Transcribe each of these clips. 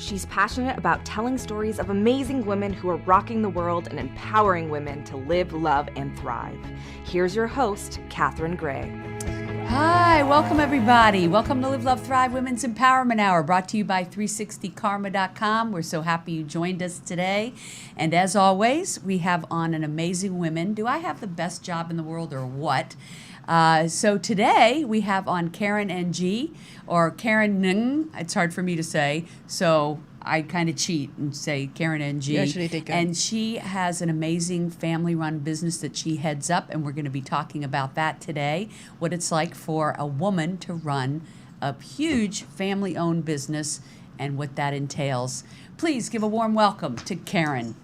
she's passionate about telling stories of amazing women who are rocking the world and empowering women to live, love, and thrive. Here's your host, Caron Ng. Hi, welcome everybody. Welcome to Live, Love, Thrive Women's Empowerment Hour, brought to you by 360karma.com. We're so happy you joined us today. And as always, we have on an amazing women. Do I have the best job in the world or what? So today we have on Caron Ng, or Caron Ng. It's hard for me to say, so I kind of cheat and say Caron Ng. You actually did good. And she has an amazing family-run business that she heads up, and we're going to be talking about that today, what it's like for a woman to run a huge family-owned business and what that entails. Please give a warm welcome to Caron.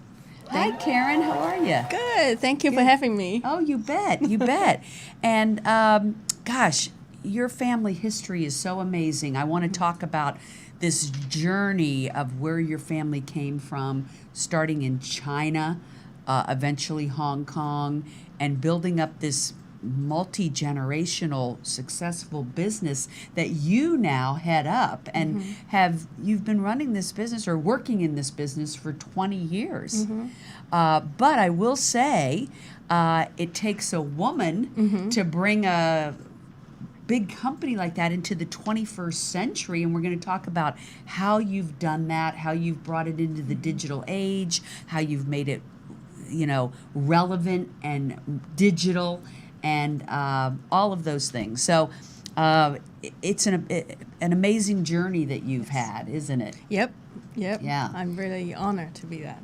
Hi, Caron. How are you? Good. Thank you for having me. Oh, you bet. You bet. And gosh, your family history is so amazing. I want to talk about this journey of where your family came from, starting in China, eventually Hong Kong, and building up this multi-generational successful business that you now head up and you've been running this business or working in this business for 20 years. But I will say it takes a woman to bring a big company like that into the 21st century, and we're going to talk about how you've done that, how you've brought it into the digital age, how you've made it, relevant and digital, and all of those things. So it's an amazing journey that you've had, isn't it? Yep. Yeah. I'm really honored to be that.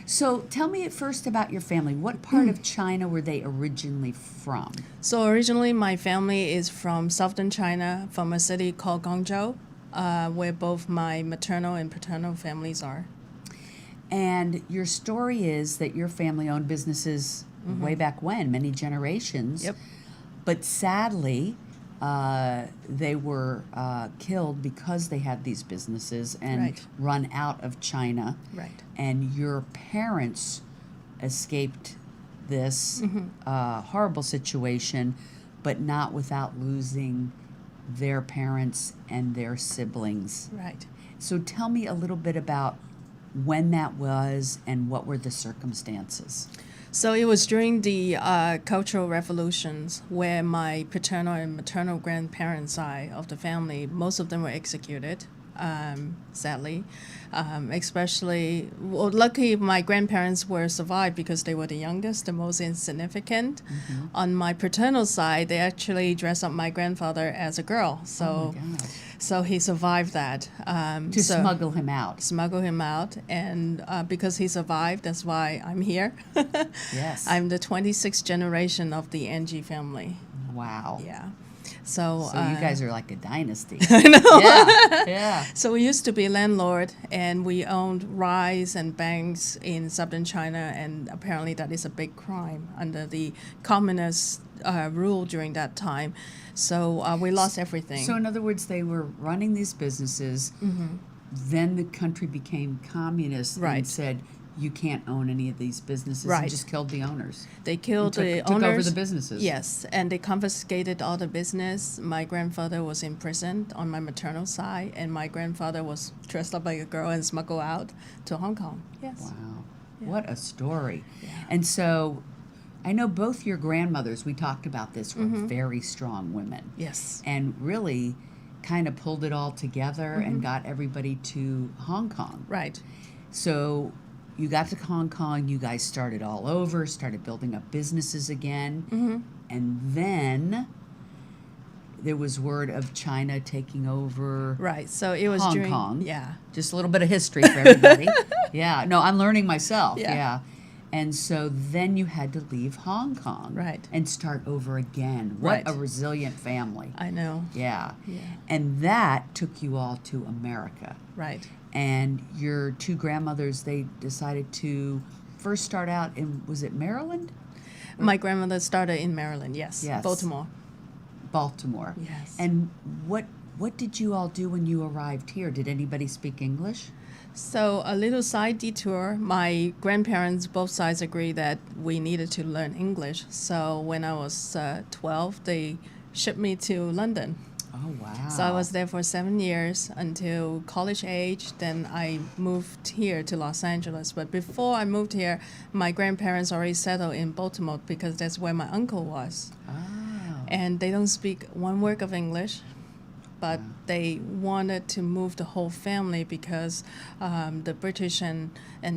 So tell me at first about your family. What part of China were they originally from? So originally my family is from southern China, from a city called Guangzhou, where both my maternal and paternal families are. And your story is that your family owned businesses way back when, many generations. Yep. But sadly, they were killed because they had these businesses and run out of China. Right. And your parents escaped this horrible situation, but not without losing their parents and their siblings. Right. So tell me a little bit about when that was and what were the circumstances. So it was during the Cultural Revolutions where my paternal and maternal grandparents' side of the family, most of them were executed, sadly. Luckily my grandparents were survived because they were the youngest, the most insignificant. On my paternal side, they actually dressed up my grandfather as a girl. So. Oh my gosh. So he survived that. Smuggle him out. Smuggle him out. And because he survived, that's why I'm here. Yes. I'm the 26th generation of the Ng family. Wow. Yeah. So you guys are like a dynasty. I know. Yeah. So we used to be landlord, and we owned rice and banks in southern China, and apparently that is a big crime under the communist rule during that time. So we lost everything. So in other words, they were running these businesses. Then the country became communist and said, you can't own any of these businesses, and just killed the owners. They killed the owners. Took over the businesses. Yes, and they confiscated all the business. My grandfather was imprisoned on my maternal side, and my grandfather was dressed up like a girl and smuggled out to Hong Kong. Yes. Wow. Yeah. What a story. Yeah. And so I know both your grandmothers, we talked about this, were very strong women. Yes. And really kind of pulled it all together and got everybody to Hong Kong. Right. So you got to Hong Kong, you guys started all over, started building up businesses again, and then there was word of China taking over Right, so it was Hong Kong. Yeah. Just a little bit of history for everybody. Yeah, no, I'm learning myself, Yeah. yeah. And so then you had to leave Hong Kong. Right. And start over again. What Right. a resilient family. I know. Yeah. Yeah. And that took you all to America. Right. And your two grandmothers, they decided to first start out in, was it Maryland? My grandmother started in Maryland, yes. Yes. Baltimore. Baltimore. Yes. And what did you all do when you arrived here? Did anybody speak English? So a little side detour, my grandparents, both sides agreed that we needed to learn English. So when I was 12, they shipped me to London. Oh, wow. So I was there for 7 years until college age. Then I moved here to Los Angeles. But before I moved here, my grandparents already settled in Baltimore because that's where my uncle was. Oh. And they don't speak one word of English, but they wanted to move the whole family because the British and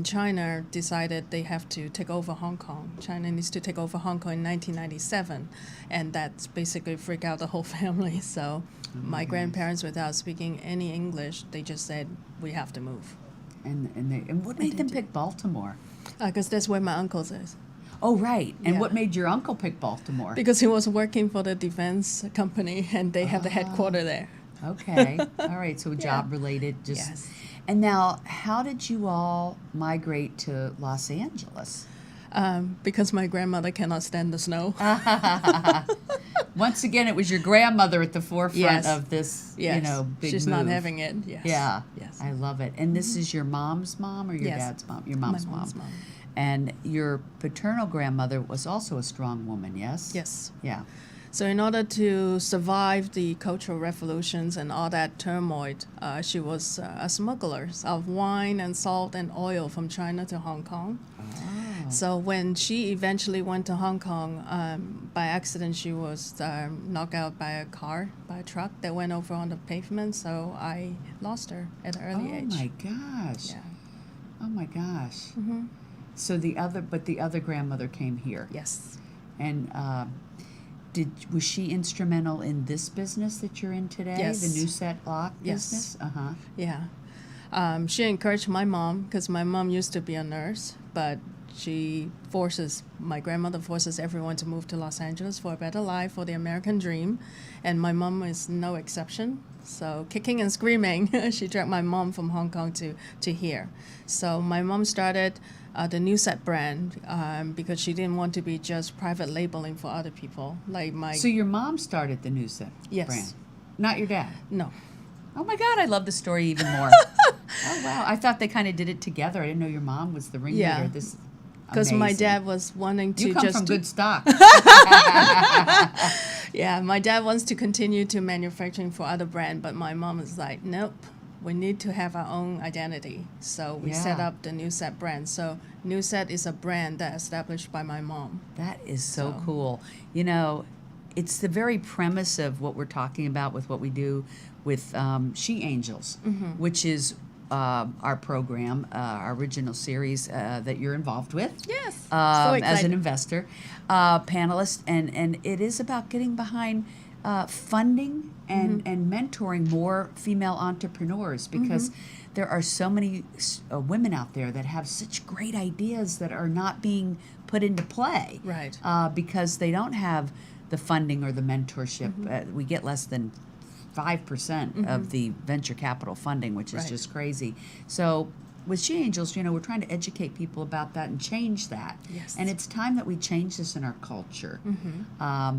China decided they have to take over Hong Kong. China needs to take over Hong Kong in 1997, and that's basically freaked out the whole family. So my grandparents, without speaking any English, they just said, we have to move. And what made them pick Baltimore? Because that's where my uncle is. Oh, right. And Yeah. what made your uncle pick Baltimore? Because he was working for the defense company, and they have the headquarters there. Okay. All right. So job related. Just. Yes. And now, how did you all migrate to Los Angeles? Because my grandmother cannot stand the snow. Once again, it was your grandmother at the forefront Yes. of this, Yes. big She's move. not having it. Yes. Yeah. Yes. I love it. And this is your mom's mom or your Yes. dad's mom? Your mom's My mom. mom's mom. And your paternal grandmother was also a strong woman, yes? Yes. Yeah. So in order to survive the Cultural Revolutions and all that turmoil, she was a smuggler of wine and salt and oil from China to Hong Kong. Oh. So when she eventually went to Hong Kong, by accident she was knocked out by a truck that went over on the pavement. So I lost her at an early age. Oh my gosh. Yeah. Oh my gosh. Mm-hmm. So the other grandmother came here. Yes. And was she instrumental in this business that you're in today? Yes. The new set lock Yes. business? Uh-huh. Yeah. She encouraged my mom because my mom used to be a nurse, but my grandmother forces everyone to move to Los Angeles for a better life, for the American dream. And my mom is no exception. So kicking and screaming, she dragged my mom from Hong Kong to here. So my mom started the New Set brand because she didn't want to be just private labeling for other people. So your mom started the new set Yes. brand? Not your dad? No. Oh my God, I love the story even more. Oh wow, I thought they kind of did it together. I didn't know your mom was the ringleader. Yeah. This Because my amazing. dad was wanting to You come just from good stock. Yeah, my dad wants to continue to manufacturing for other brand, but my mom is like, nope, we need to have our own identity. So we set Yeah. up the New Set brand. So New Set is a brand that established by my mom. That is so So- cool. It's the very premise of what we're talking about with what we do with She Angels, which is our program, our original series that you're involved with. Yes. As an excited. investor, panelist, and it is about getting behind funding and mentoring more female entrepreneurs because there are so many women out there that have such great ideas that are not being put into play. Right. Because they don't have the funding or the mentorship. We get less than 5% of the venture capital funding, which is Right. just crazy. So with She Angels, we're trying to educate people about that and change that. Yes. And it's time that we change this in our culture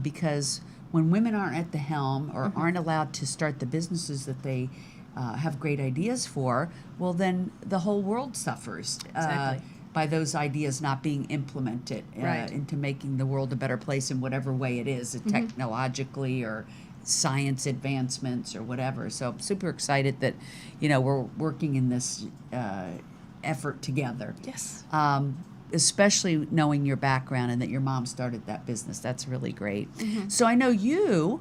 because when women aren't at the helm or aren't allowed to start the businesses that they have great ideas for, well, then the whole world suffers. Exactly. By those ideas not being implemented Right. into making the world a better place in whatever way it is, technologically or science advancements or whatever. So I'm super excited that, we're working in this effort together. Yes. Especially knowing your background and that your mom started that business. That's really great. So I know you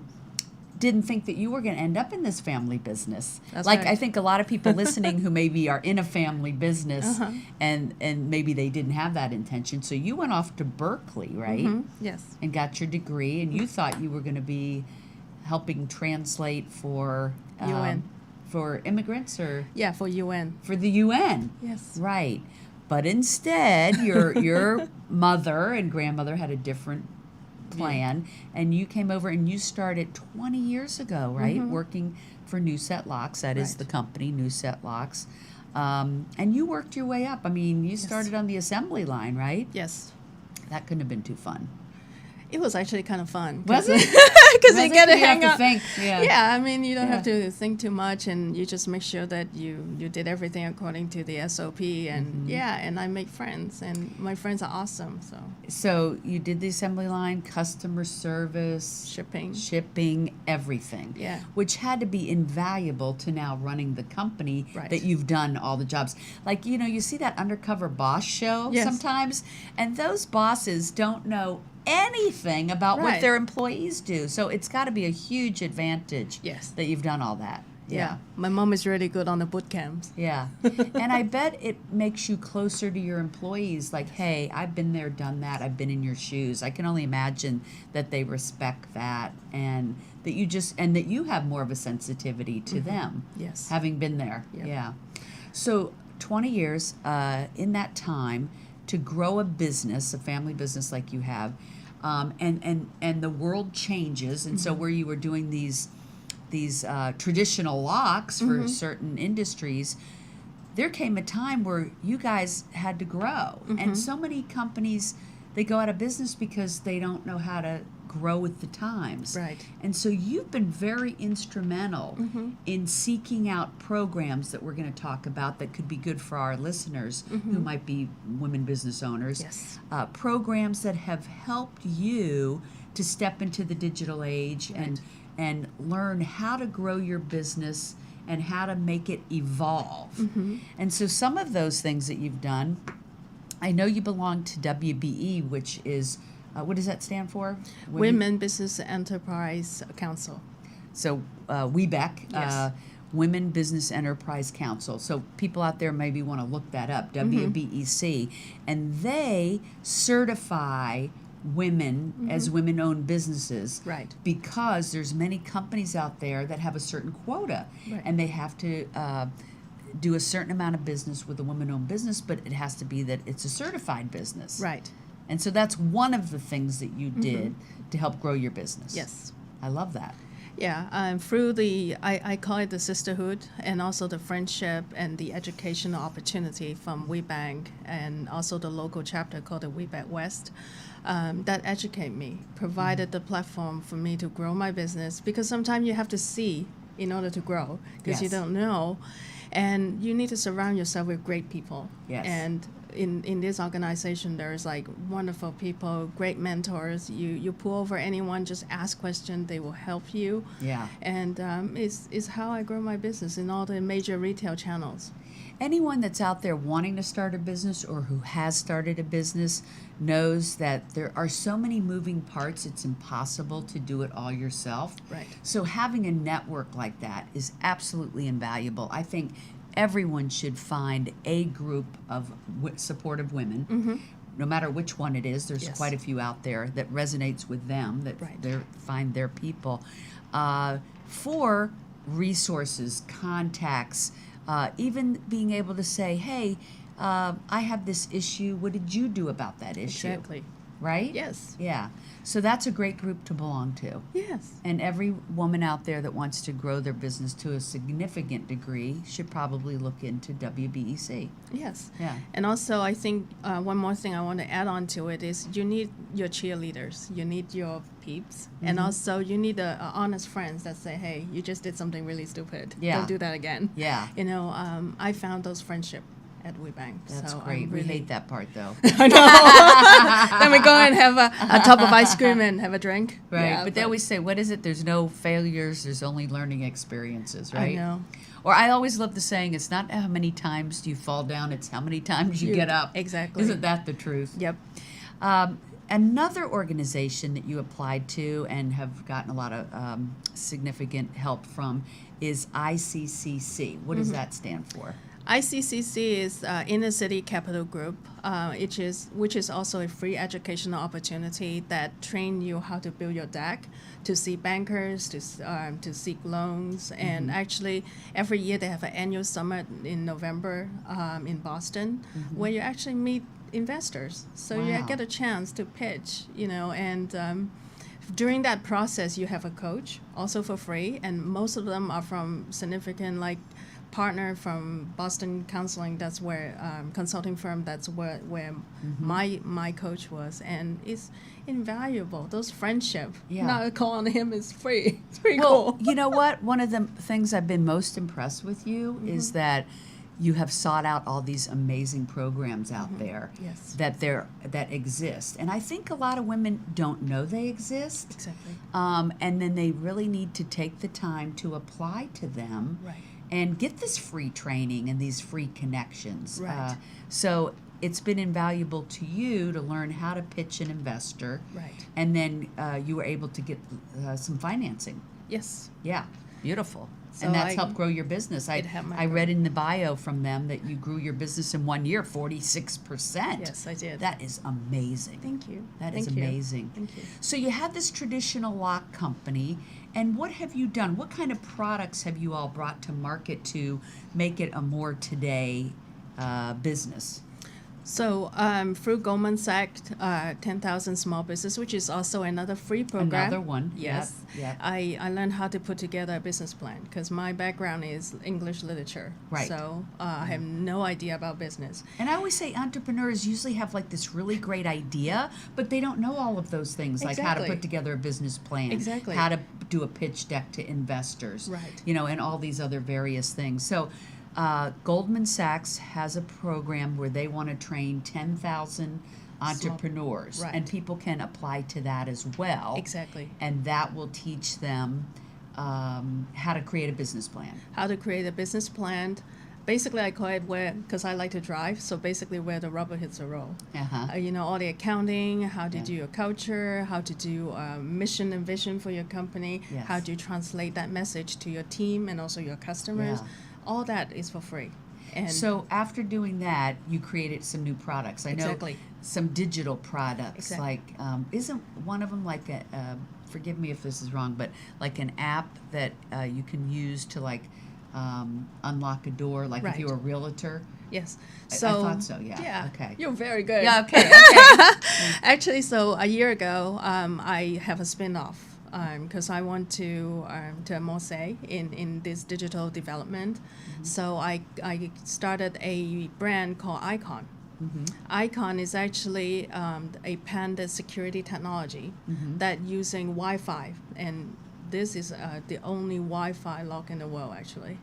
didn't think that you were going to end up in this family business. That's like right. I think a lot of people listening who maybe are in a family business and maybe they didn't have that intention. So you went off to Berkeley, right? Yes. And got your degree, and you thought you were going to be helping translate for UN. for immigrants or Yeah, for UN. for the UN. Yes. Right. But instead, your mother and grandmother had a different plan, and you came over and you started 20 years ago, right? Working for New Set Locks. That is Right. the company, New Set Locks. And you worked your way up. I mean, you started on the assembly line, right? Yes. That couldn't have been too fun. It was actually kind of fun. Was it? Because you get to You have hang to out. think. Yeah. Yeah, I mean, you don't have Yeah. to think too much, and you just make sure that you did everything according to the SOP, and and I make friends, and my friends are awesome. So So you did the assembly line, customer service, shipping, everything. Yeah. Which had to be invaluable to now running the company Right. that you've done all the jobs. Like, you see that Undercover Boss show Yes. sometimes, and those bosses don't know anything about what Right. their employees do. So it's got to be a huge advantage Yes. that you've done all that. yeah, my mom is really good on the boot camps. Yeah. And I bet it makes you closer to your employees. Like, hey, I've been there, done that. I've been in your shoes. I can only imagine that they respect that, and that you have more of a sensitivity to them. Yes. Having been there. Yep. Yeah. So 20 years in that time to grow a business, a family business like you have, and the world changes. And so where you were doing these traditional locks for certain industries, there came a time where you guys had to grow. And so many companies, they go out of business because they don't know how to grow with the times. Right. And so you've been very instrumental in seeking out programs that we're going to talk about that could be good for our listeners who might be women business owners. Yes. Programs that have helped you to step into the digital age and learn how to grow your business and how to make it evolve. And so some of those things that you've done, I know you belong to WBE, which is, what does that stand for? Women Business Enterprise Council. So WBEC, Yes. Women Business Enterprise Council. So people out there maybe want to look that up, WBEC. And they certify women as women-owned businesses, Right. because there's many companies out there that have a certain quota, Right. and they have to do a certain amount of business with a woman-owned business, but it has to be that it's a certified business. Right. And so that's one of the things that you did to help grow your business. Yes. I love that. Yeah, through I call it the sisterhood, and also the friendship and the educational opportunity from WeBank, and also the local chapter called the WeBank West, that educate me, provided the platform for me to grow my business, because sometimes you have to see in order to grow, because you Yes. don't know, and you need to surround yourself with great people. Yes. And in this organization, there's like wonderful people, great mentors. You pull over anyone, just ask questions, they will help you. Yeah. And it's how I grow my business in all the major retail channels. Anyone that's out there wanting to start a business or who has started a business knows that there are so many moving parts, it's impossible to do it all yourself. Right. So having a network like that is absolutely invaluable. I think everyone should find a group of supportive women, no matter which one it is. There's Yes. quite a few out there that resonates with them, that Right. they find their people, for resources, contacts, even being able to say, hey, I have this issue. What did you do about that issue? Exactly. Right? Yes. Yeah. So that's a great group to belong to. Yes. And every woman out there that wants to grow their business to a significant degree should probably look into WBEC. Yes. Yeah. And also, I think one more thing I want to add on to it is you need your cheerleaders, you need your peeps, and also you need honest friends that say, hey, you just did something really stupid. Yeah. Don't do that again. Yeah. You know, I found those friendship at WeBank. That's so great. I'm We really, hate that part, though. I know. Then we go and have a top of ice cream and have a drink. Right. Yeah, but they always say, what is it? There's no failures. There's only learning experiences, right? I know. Or I always love the saying, it's not how many times do you fall down, it's how many times you get up. Exactly. Isn't that the truth? Yep. Another organization that you applied to and have gotten a lot of significant help from is ICCC. What does that stand for? ICCC is Inner City Capital Group, which is also a free educational opportunity that train you how to build your deck, to see bankers, to seek loans, and actually every year they have an annual summit in November in Boston, where you actually meet investors. So you Wow. get a chance to pitch, you know, and during that process you have a coach also for free, and most of them are from significant like partner from Boston Counseling. That's where consulting firm. That's where my coach was, and it's invaluable. Those friendship. Yeah. Now calling him is free. It's pretty Well, cool. you know what? One of the things I've been most impressed with you is that you have sought out all these amazing programs out there Yes. that exist, and I think a lot of women don't know they exist. Exactly. And then they really need to take the time to apply to them, Right. and get this free training and these free connections. Right. So it's been invaluable to you to learn how to pitch an investor, Right. and then you were able to get some financing. Yes. Yeah, beautiful. So And that's I- helped grow your business. It helped my I read growth. in the bio from them that you grew your business in 1 year 46%. Yes, I did. That is amazing. Thank you. That is Thank you. amazing. Thank you. So you had this traditional lock company, and what have you done? What kind of products have you all brought to market to make it a more today business? So through Goldman Sachs, 10,000 Small Business, which is also another free program. Another one. Yes. Yep. I learned how to put together a business plan because my background is English literature. Right. So I have no idea about business. And I always say entrepreneurs usually have like this really great idea, but they don't know all of those things, like how to Exactly. put together a business plan, Exactly. how to do a pitch deck to investors, Right. you know, and all these other various things. So Goldman Sachs has a program where they want to train 10,000 entrepreneurs, right. and people can apply to that as well. Exactly. And that will teach them how to create a business plan. How to create a business plan. Basically, I call it where, because I like to drive, so basically where the rubber hits the road. Uh-huh. You know, all the accounting, how to do your culture, how to do mission and vision for your company, Yes. how to translate that message to your team and also your customers. Yeah. All that is for free. And So after doing that, you created some new products. I know Exactly. some digital products, Exactly. like isn't one of them like a? Forgive me if this is wrong, but like an app that you can use to like unlock a door, like if Right. you're a realtor. yes. I So thought so, yeah. Yeah. Okay. You're very good. Yeah. Okay. Okay. Actually, so a year ago, I have a spin-off because I want to have more say in this digital development. So I started a brand called Icon. Icon is actually a patented security technology that using Wi-Fi, and this is the only Wi-Fi lock in the world actually,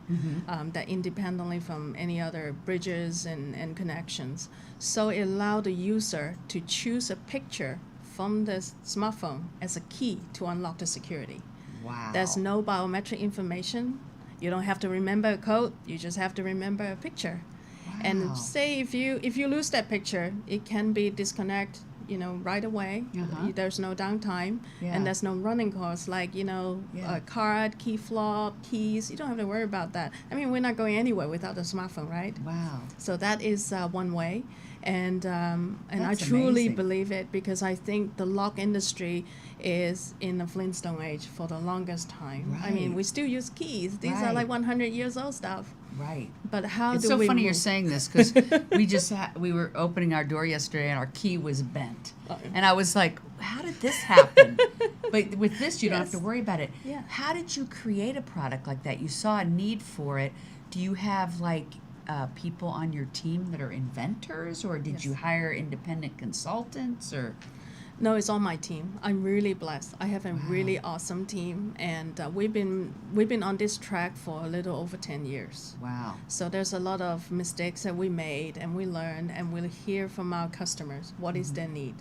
that independently from any other bridges and connections. So it allowed the user to choose a picture from the smartphone as a key to unlock the security. Wow. There's no biometric information. You don't have to remember a code. You just have to remember a picture. Wow. And say if you lose that picture, it can be disconnect, you know, right away. Uh-huh. There's no downtime, Yeah. and there's no running costs like Yeah. a card, key fob, keys. You don't have to worry about that. I mean, we're not going anywhere without the smartphone, right? Wow. So that is one way, and I That's truly amazing. believe it because I think the lock industry is in the Flintstone age for the longest time. I mean, Right. we still use keys. These are Right. like 100 years old stuff. Right. But how It's do so we funny move? you're saying this because we were opening our door yesterday and our key was bent, and I was like, "How did this happen?" But with this, you don't have to Yes. worry about it. Yeah. How did you create a product like that? You saw a need for it. Do you have like people on your team that are inventors, or did Yes. you hire independent consultants, or? No, it's on my team. I'm really blessed. I have a really awesome team, and we've been on this track for a little over 10 years. Wow. So there's a lot of mistakes that we made, and we learned, and we'll hear from our customers what is their need.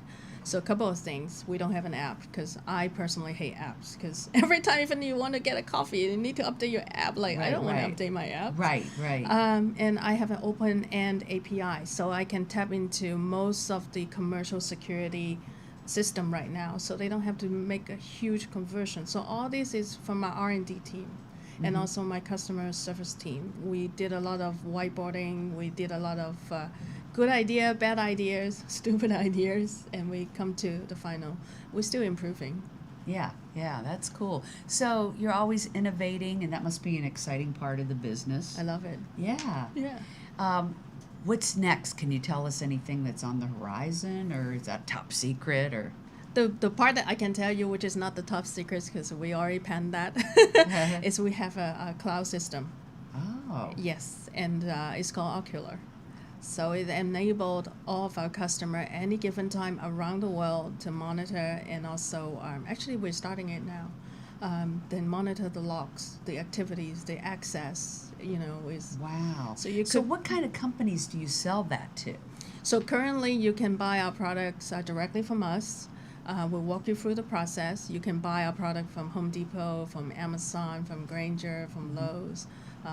So a couple of things. We don't have an app because I personally hate apps because every time even you want to get a coffee, you need to update your app. Like I Right, don't want right. to update my app. Right. Right. And I have an open-end API, so I can tap into most of the commercial security system right now, so they don't have to make a huge conversion. So all this is from my R&D team and also my customer service team. We did a lot of whiteboarding. We did a lot of good idea, bad ideas, stupid ideas, and we come to the final. We're still improving. Yeah, that's cool. So you're always innovating, and that must be an exciting part of the business. I love it. Yeah. Yeah. What's next? Can you tell us anything that's on the horizon, or is that top secret, or? The part that I can tell you, which is not the top secrets because we already panned that, is we have a cloud system. Oh. Oh. Yes, and it's called Ocular. So it enabled all of our customer any given time around the world to monitor, and also actually we're starting it now. Then monitor the logs, the activities, the access. Is Wow. So you So could- what kind of companies do you sell that to? So currently, you can buy our products directly from us. We'll walk you through the process. You can buy our product from Home Depot, from Amazon, from Grainger, from Lowe's,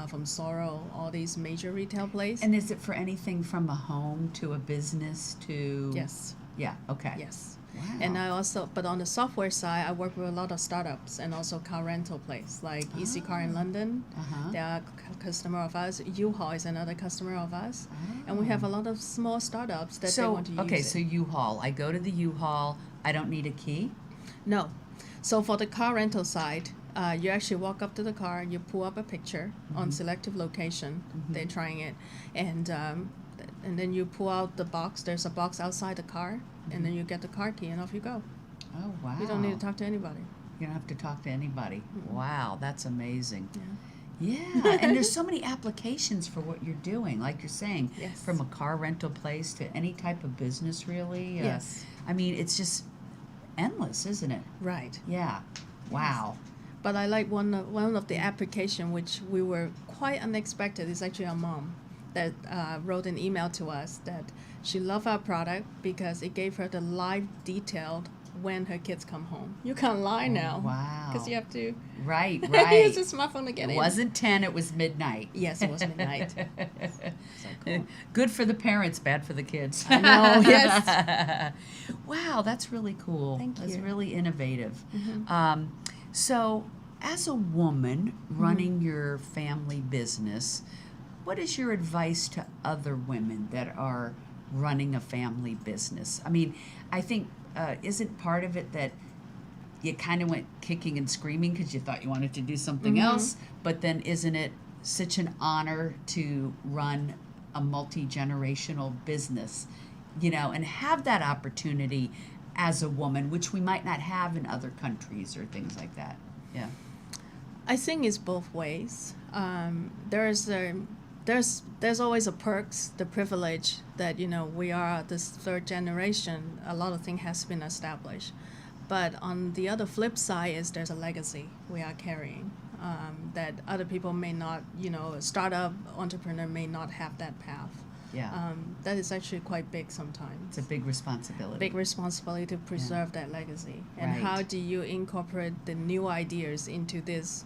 from Sorrel, all these major retail places. And is it for anything from a home to a business to? Yes, Yeah. Okay. yes. Wow. And I also, but on the software side, I work with a lot of startups and also car rental place like Easy Car in London. Uh-huh. They are a customer of us. U-Haul is another customer of us. And we have a lot of small startups that they want to use okay, it. so U-Haul. I go to the U-Haul. I don't need a key. No. So for the car rental side, you actually walk up to the car, you pull up a picture on selective location. They're trying it, and then you pull out the box. There's a box outside the car, and then you get the car key, and off you go. Oh wow. You don't need to talk to anybody. You don't have to talk to anybody. Wow, that's amazing. Yeah. Yeah, and there's so many applications for what you're doing, like you're saying, Yes. from a car rental place to any type of business, really. Yes. I mean, it's just endless, isn't it? Right. Yeah. Wow. But I like one of the application which we were quite unexpected. Is actually a mom that wrote an email to us that she loved our product because it gave her the live detailed when her kids come home. You can't lie now. Wow. Because you have to Right, use right. a smartphone to get It in. wasn't 10, it was midnight. Yes, it was midnight. So cool. Good for the parents, bad for the kids. I know, yes. Wow, that's really cool. Thank That's you. really innovative. Mm-hmm. So, as a woman running your family business, what is your advice to other women that are running a family business? I mean, I think, isn't part of it that you kind of went kicking and screaming because you thought you wanted to do something else, but then isn't it such an honor to run a multi-generational business, and have that opportunity as a woman, which we might not have in other countries or things like that? Yeah. I think it's both ways. There's always a perks, the privilege that we are this third generation. A lot of things has been established, but on the other flip side is there's a legacy we are carrying that other people may not. A startup entrepreneur may not have that path. Yeah. That is actually quite big sometimes. It's a big responsibility. Big responsibility to preserve that legacy. And Right. how do you incorporate the new ideas into this,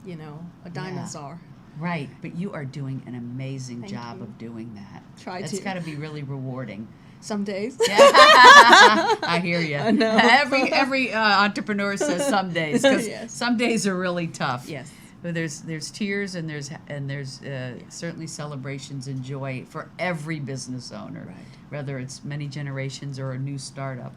a dinosaur? Right, but you are doing an amazing Thank job you. of doing that. Try It's to. got to be really rewarding. Some days. I hear you. I know. Every entrepreneur says some days, because Yes. some days are really tough. Yes. But there's tears and there's certainly celebrations and joy for every business owner, Right. whether it's many generations or a new startup.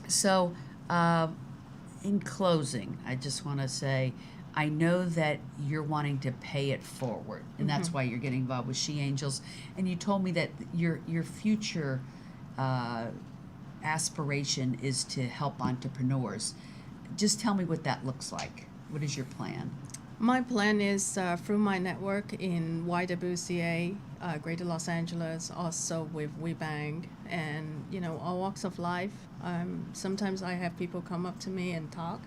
So, in closing, I just want to say, I know that you're wanting to pay it forward, and that's why you're getting involved with She Angels. And you told me that your future aspiration is to help entrepreneurs. Just tell me what that looks like. What is your plan? My plan is through my network in YWCA, Greater Los Angeles, also with WeBank, and all walks of life. Sometimes I have people come up to me and talk,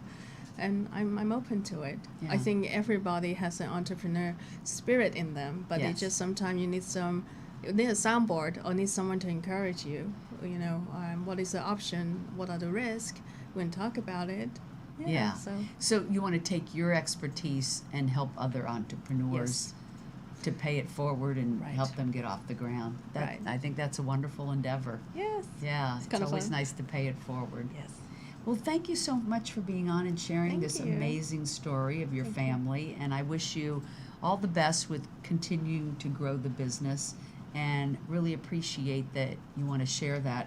and I'm open to it. Yeah. I think everybody has an entrepreneur spirit in them, but Yes. it just sometimes you need a soundboard or need someone to encourage you. What is the option? What are the risks? We can talk about it. Yeah. So So you want to take your expertise and help other entrepreneurs to pay it forward and Right. help them get off the ground. Right. I think that's a wonderful endeavor. yes. Yeah, it's kinda always fun. nice to pay it forward. Yes. Well, thank you so much for being on and sharing Thank this you. amazing story of your Thank you. family. And I wish you all the best with continuing to grow the business, and really appreciate that you want to share that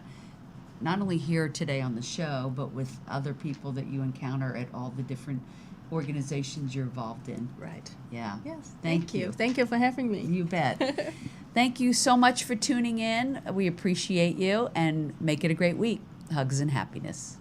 not only here today on the show, but with other people that you encounter at all the different organizations you're involved in. Right. Yeah. Yes. Thank you. Thank you for having me. You bet. Thank you so much for tuning in. We appreciate you, and make it a great week. Hugs and happiness.